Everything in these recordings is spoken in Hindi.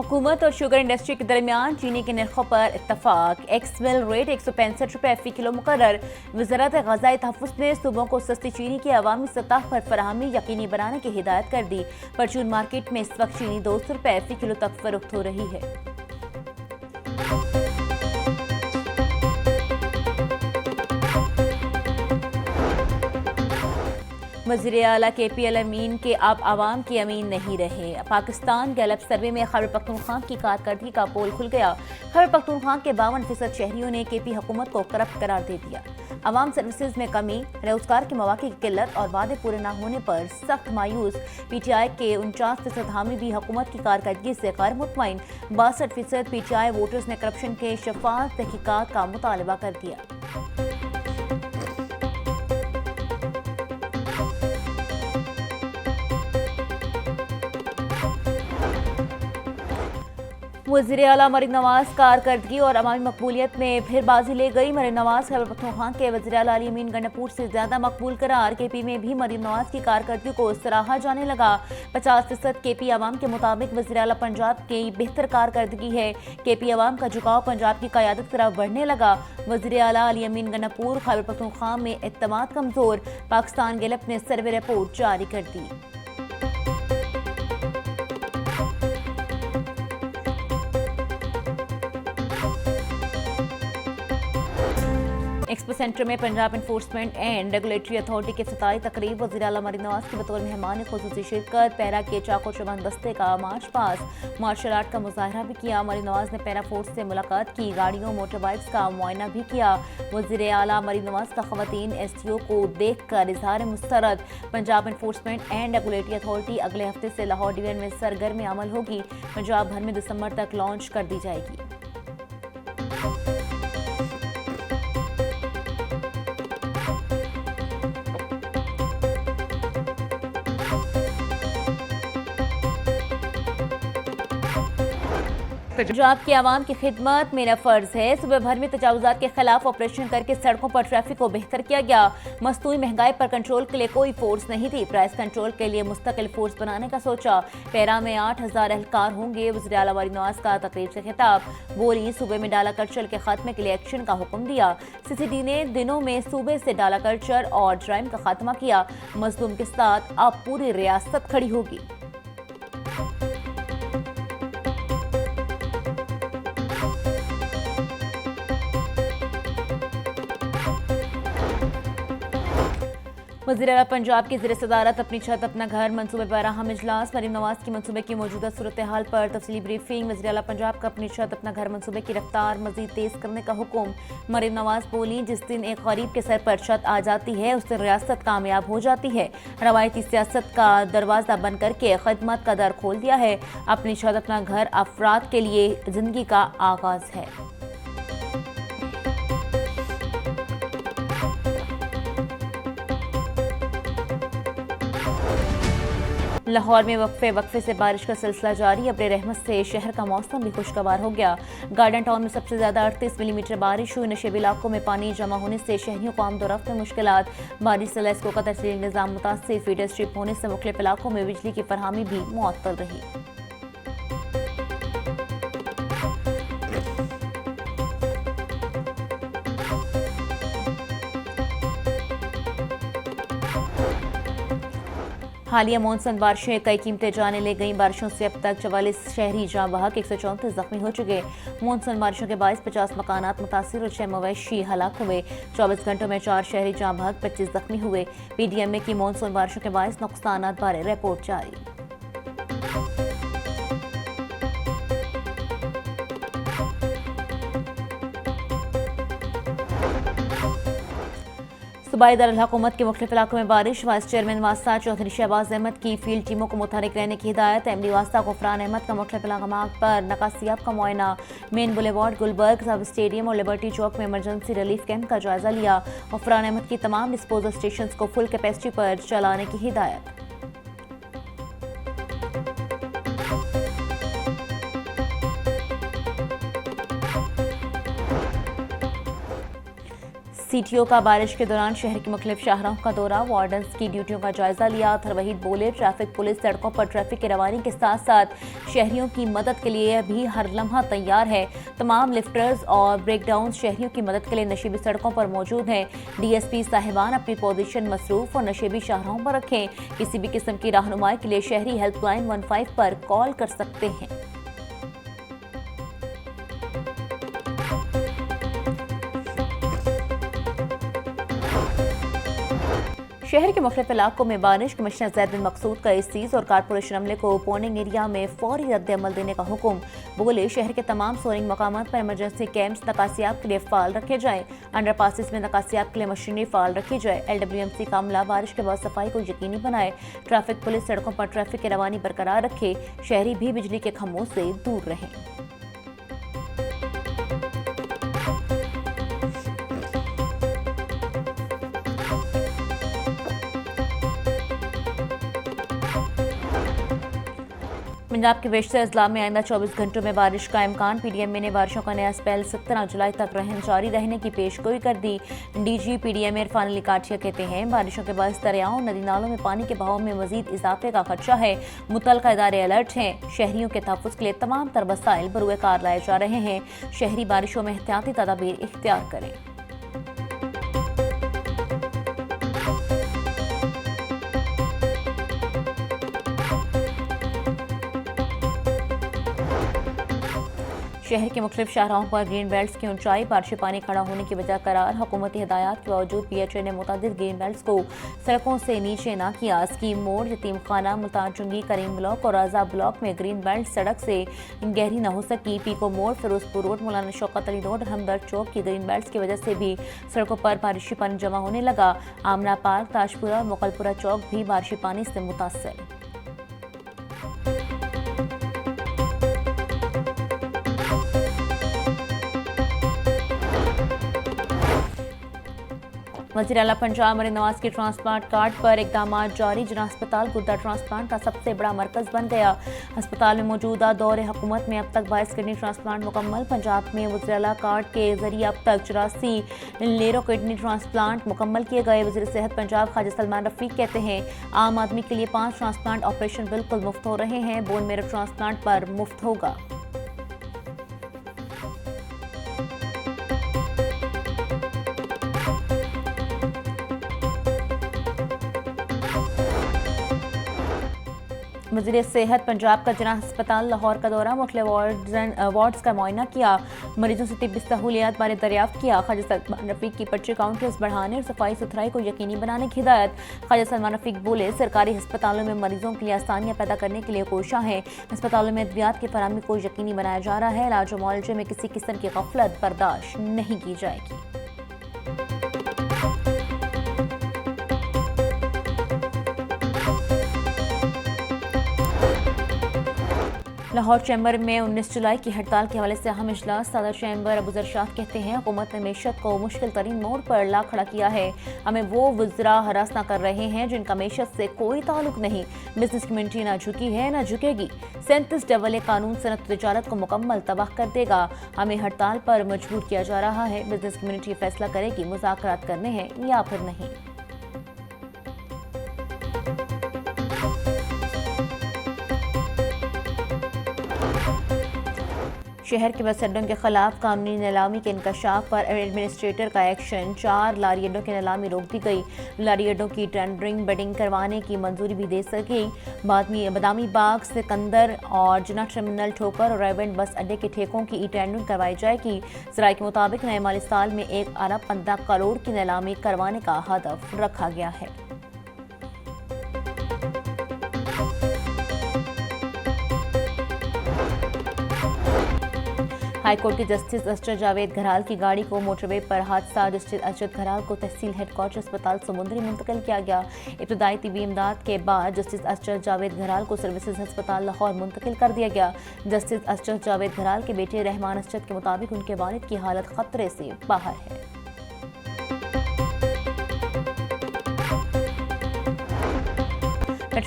हुकूमत और शुगर इंडस्ट्री के दरमियान चीनी के नरखों पर इत्तफाक। एक्स मिल रेट 165 रुपये फी किलो मुकर्रर। वज़ारत ग़ज़ाई तहफ़्फ़ुज़ ने सूबों को सस्ती चीनी की अवामी सतह पर फराहमी यकीनी बनाने की हिदायत कर दी। परचून मार्केट में इस वक्त चीनी 200 रुपये फी किलो तक फरोख्त हो रही है। वज़ीर आला KP अमीन के अब आवाम की अमीन नहीं रहे। पाकिस्तान गैलप सर्वे में खैबर पख्तूनख्वा की कारकर्दगी का पोल खुल गया। खैबर पख्तूनख्वा के 52% शहरियों ने KP हुकूमत को करप्ट करार दे दिया। अवाम सर्विसेज में कमी, रोजगार के मौके की किल्लत और वादे पूरे न होने पर सख्त मायूस। PTI के 49% हामी भी हुकूमत की कारकर्दगी से गैर मुतमईन। 62% PTI वोटर्स ने करप्शन के शफाफ तहकीकात का मुतालबा कर दिया। वज़ीर आला मरीम नवाज कारकर्दगी और अवामी मकबूलियत में फिर बाजी ले गई। मरीम नवाज खैबर पख्तूनख्वा के वज़ीर आला अली अमीन गंडापुर से ज्यादा मकबूल करार। KP में भी मरीम नवाज की कारकर्दगी को सराहा जाने लगा। 50% KP अवाम के मुताबिक वज़ीर आला पंजाब की बेहतर कारकर्दगी है। KP अवाम का झुकाव पंजाब की क़यादत की तरफ बढ़ने लगा। वज़ीर आला अली अमीन गंडापुर खैबर पख्तूनख्वा में एतमाद कमजोर। पाकिस्तान गैलप ने सर्वे रिपोर्ट जारी कर दी। एक्सपो सेंटर में Punjab enforcement and regulatory authority के इफ्तिताही तकरीब। वज़ीर आला मरीम नवाज की बतौर मेहमान खुसूसी शिरकत। पैरा के चाको चबंद दस्ते का मार्च पास। मार्शल आर्ट का मुजाहरा भी किया। मरीम नवाज ने पैरा फोर्स से मुलाकात की। गाड़ियों मोटर बाइक्स का मुआयना भी किया। वज़ीर आला मरीम नवाज का खवातीन STO को देख कर इजहार मुस्तरद। Punjab enforcement and regulatory authority अगले हफ्ते से लाहौर डिवीजन में सरगर्म अमल होगी। पंजाब भर में दिसंबर तक लॉन्च कर दी जाएगी। पंजाब की आवाम की खिदमत मेरा फर्ज है। सुबह भर में तजावुजात के खिलाफ ऑपरेशन करके सड़कों पर ट्रैफिक को बेहतर किया गया। मस्तूई महंगाई पर कंट्रोल के लिए कोई फोर्स नहीं थी। प्राइस कंट्रोल के लिए मुस्तकिल फोर्स बनाने का सोचा। पैरा में 8000 एहलकार होंगे। वज़ीर आला मरीम नवाज का तकरीब से खिताब। बोली सूबे में डाला कल्चर के खात्मे के लिए एक्शन का हुक्म दिया। CCD ने दिनों में सूबे से डाला कल्चर और ड्राइम का खात्मा किया। मजलूम के साथ अब पूरी रियासत खड़ी होगी। वज़ीर आला पंजाब की ज़ेर सदारत अपनी छत अपना घर मनसूबे पर अहम इजलास। मरीम नवाज की मनसूबे की मौजूदा सूरत हाल पर तफसीली ब्रीफिंग। वज़ीर आला पंजाब का अपनी छत अपना घर मनसूबे की रफ्तार मजीद तेज करने का हुक्म। मरीम नवाज बोली, जिस दिन एक गरीब के सर पर छत आ जाती है उस दिन रियासत कामयाब हो जाती है। रवायती सियासत का दरवाज़ा बंद करके खिदमत का दर खोल दिया है। अपनी छत अपना घर अफराद के लिए जिंदगी का आगाज है। लाहौर में वक्फे से बारिश का सिलसिला जारी। अब्र रहमत से शहर का मौसम भी खुशगवार हो गया। गार्डन टाउन में सबसे ज्यादा 38 मिलीमीटर बारिश हुई। नशेबी इलाकों में पानी जमा होने से शहरियों को आमदोरफ्त में मुश्किलात। बारिश से लैस को का तर्सीली निज़ाम मुतासिर। फीडर स्ट्रिप होने से मुख्तलिफ इलाकों में बिजली की फरहमी भी मुअत्तल रही। हालिया मॉनसून बारिशें कई कीमतें जाने ले गई। बारिशों से अब तक 44 शहरी जाँ बहक, 134 जख्मी हो चुके। मॉनसून बारिशों के बायस 50 मकानात मुतासिर और 6 मवेशी हलाक हुए। 24 घंटों में 4 शहरी जाँ बहक, 25 जख्मी हुए। PDMA की मॉनसून बारिशों के बायस नुकसानात बारे रिपोर्ट जारी। सूबाई दारुल-हुकूमत के मुख्तलिफ इलाकों में बारिश। वाइस चेयरमैन वास्ता चौधरी शहबाज अहमद की फील्ड टीमों को मुतहरिक रहने की हिदायत। MD वास्ता गुफरान अहमद का मुख्तलिफ इलाकात पर नकासियाब का मुआयना। मेन बुलेवार्ड, गुलबर्ग सब स्टेडियम और लिबर्टी चौक में इमरजेंसी रिलीफ कैंप का जायजा लिया। गुफरान अहमद की तमाम डिस्पोजल स्टेशन को फुल कैपेसिटी पर चलाने की हिदायत। सीटीओ का बारिश के दौरान शहर के मुख्तलिफ शाहराहों का दौरा, वार्डन्स की ड्यूटियों का जायजा लिया। अतहर वहीद बोले, ट्रैफिक पुलिस सड़कों पर ट्रैफिक की रवानी के साथ साथ शहरियों की मदद के लिए भी हर लम्हा तैयार है। तमाम लिफ्टर्स और ब्रेकडाउन शहरियों की मदद के लिए नशीबी सड़कों पर मौजूद हैं। डीएसपी साहिबान अपनी पोजीशन मसरूफ और नशीबी शाहराहों पर रखें। किसी भी किस्म की रहनुमाई के लिए शहरी हेल्पलाइन 15 पर कॉल कर सकते हैं। शहर के मुख्तलिफ इलाकों में बारिश, कमिश्नर ज़ैद बिन मकसूद का इस चीज़ और कारपोरेशन अमले को पोर्निंग एरिया में फौरी रद्द अमल देने का हुक्म। बोले, शहर के तमाम सोरिंग मकामात पर इमरजेंसी कैंप्स नकासियाब के लिए फ़ाल रखे जाएँ। अंडरपासिस में नकासियाब के लिए मशीनरी फ़ाल रखी जाए। LWMC का अमला बारिश के बाद सफाई को यकीनी बनाए। ट्रैफिक पुलिस सड़कों पर ट्रैफिक की रवानी बरकरार रखे। शहरी भी बिजली के खंभों से दूर रहें। पंजाब के बेशतर अजला में आइंदा 24 घंटों में बारिश का इम्कान। PDMA ने बारिशों का नया स्पेल 17 जुलाई तक जारी रहने की पेशगोई कर दी। DG PDMA इरफान अली काठिया कहते हैं, बारिशों के बाद दरियाओं नदी नालों में पानी के बहाव में मजीद इजाफे का खदशा है। मुतल्लिका इदारे अलर्ट हैं। शहरियों के तहफ़्फ़ुज़ के लिए तमाम तर वसाइल बरूए कार लाए जा रहे हैं। शहरी बारिशों में एहतियाती तदाबीर इख्तियार करें। शहर के मुख्तलिफ शाहराहों पर ग्रीन बेल्ट्स की ऊंचाई, बारिशी पानी खड़ा होने की वजह करार। हुकूमती हिदायत के बावजूद PHA ने मुतअद्दिद ग्रीन बेल्ट्स को सड़कों से नीचे न किया। स्कीम मोड़, यतीम खाना, मुल्तान चुंगी, करीम ब्लॉक और आज़ा ब्लॉक में ग्रीन बेल्ट सड़क से गहरी न हो सकी। पीको मोड़, फिरोजपुर रोड, मौलाना शौकत अली रोड और हमदर्द चौक की ग्रीन बेल्ट्स की वजह से भी सड़कों पर बारिशी पानी जमा होने लगा। आमना पार्क, ताजपुरा और मुगलपुरा चौक भी बारिशी पानी से मुतासर। वज़ीर आला पंजाब मरीन नवाज के ट्रांसप्लांट कार्ड पर इकदाम जारी। जिला अस्पताल गुर्दा ट्रांसप्लांट का सबसे बड़ा मरकज़ बन गया। अस्पताल में मौजूदा दौरे हुकूमत में अब तक 22 किडनी ट्रांसप्लांट मुकम्मल। पंजाब में वज़ीर आला कार्ड के जरिए अब तक 84 लेरो किडनी ट्रांसप्लांट मुकम्मल किए गए। वज़ीर सेहत पंजाब ख्वाजा सलमान रफीक कहते हैं, आम आदमी के लिए 5 ट्रांसप्लांट ऑपरेशन बिल्कुल मुफ्त हो रहे हैं। बोन मेरो ट्रांसप्लांट पर मुफ्त होगा। वज़ीर सेहत पंजाब का जिला अस्पताल लाहौर का दौरा, मुख्तलिफ वार्ड्स का मुआयना किया। मरीजों से तिब्बी सहूलियात बारे दरियाफ्त किया। ख्वाजा सलमान रफीक की पर्ची काउंटर्स बढ़ाने और सफाई सुथराई को यकीनी बनाने की हिदायत। ख्वाजा सलमान रफीक बोले, सरकारी अस्पतालों में मरीजों के लिए आसानियाँ पैदा करने के लिए कोशिशां हैं। अस्पतालों में अद्वियात की फराहमी को यकीनी बनाया जा रहा है। इलाज और मुआलजे में किसी किस्म की गफलत बर्दाश्त नहीं की जाएगी। लाहौर चैम्बर में 19 जुलाई की हड़ताल के हवाले से अहम इजलास। सदर चैम्बर अबू जरशाद कहते हैं, हुकूमत ने मैशत को मुश्किल तरीन मोड़ पर ला खड़ा किया है। हमें वो वज़रा हरास न कर रहे हैं जिनका मैशत से कोई ताल्लुक नहीं। बिजनेस कम्युनिटी ना झुकी है ना झुकेगी। 37 कानून सनत तिजारत को मुकम्मल तबाह कर देगा। हमें हड़ताल पर मजबूर किया जा रहा है। बिजनेस कम्युनिटी फैसला करेगी मुज़ाकरात करने हैं या फिर नहीं। शहर के बस अड्डों के खिलाफ कानूनी नीलामी के इंकशाफ पर एडमिनिस्ट्रेटर का एक्शन। 4 लारी अड्डों की नीलामी रोक दी गई। लारी अड्डों की टेंडरिंग बिडिंग करवाने की मंजूरी भी दे सकी। बादामी बाग, सिकंदर और जिना टर्मिनल, ठोकर और रेवेंट बस अड्डे के ठेकों की टेंडरिंग करवाई जाएगी। ज़राए के मुताबिक नए माली साल में 1 अरब 15 करोड़ की नीलामी करवाने का हदफ रखा गया है। हाईकोर्ट के जस्टिस अरशद जावेद घराल की गाड़ी को मोटरवे पर हादसा। जस्टिस अरशद घराल को तहसील हेडक्वार्टर अस्पताल समुंदरी मुंतकिल किया गया। इब्तदाई तिबी इमदाद के बाद जस्टिस अरशद जावेद घराल को सर्विसेज अस्पताल लाहौर मुंतकिल कर दिया गया। जस्टिस अरशद जावेद घराल के बेटे रहमान अरशद के मुताबिक उनके वालिद की हालत खतरे से बाहर है।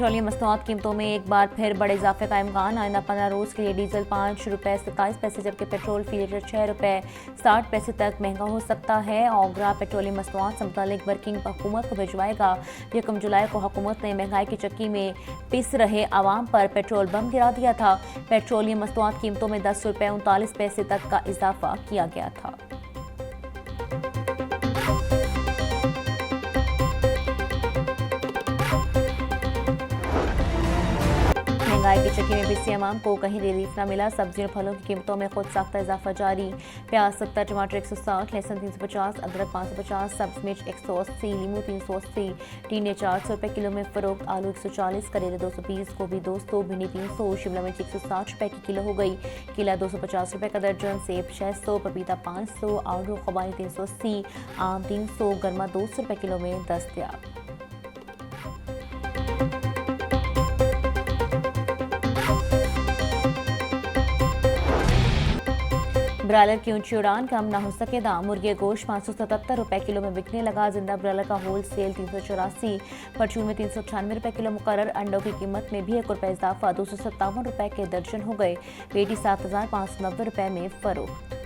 पेट्रोलियम मसनूआत कीमतों में एक बार फिर बड़े इजाफे का इम्कान। आइंदा 15 रोज के लिए डीजल 5 रुपये 27 पैसे जबकि पेट्रोल फी लीटर 6 रुपये 60 पैसे तक महंगा हो सकता है। ओगरा पेट्रोलियम मसनूआत से मुतालिक वर्किंग हुकूमत को भिजवाएगा। 1 जुलाई को हुकूमत ने महंगाई की चक्की में पिस रहे आवाम पर पेट्रोल बम गिरा दिया था। पेट्रोलियम मसनूआत कीमतों में 10 रुपये 39 पैसे तक का इजाफा किया गया था। महंगाई की चक्की में पिसे अवाम को कहीं रिलीफ न मिला। सब्जियों और फलों की कीमतों में खुद साख्ता इजाफा जारी। प्याज 70, टमाटर 160, लहसुन 350, अदरक 550, सब्ज मिर्च 180, लीमू 380, टीने 400 रुपये किलो में फरोख्त। आलू 140, करेले 220, गोभी 200, भिंडी 300, शिमला मिर्च 160 रुपये की किलो हो गई। केला 250 रुपये का दर्जन, सेब 600, पपीता 500, आड़ू खुबानी 380, आम 300, गर्मा 200 रुपये किलो में दस्तयाब। ब्रायलर की ऊंची उड़ान कम न हो सके दाम। मुर्गे गोश्त 577 रुपये किलो में बिकने लगा। जिंदा ब्रायलर का होल सेल 384, परचून में 398 रुपये किलो मुकर्रर। अंडों की कीमत में भी 1 रुपये इजाफा 257 रुपये के दर्जन हो गए। पेटी 7590 रुपये में फरोख्त।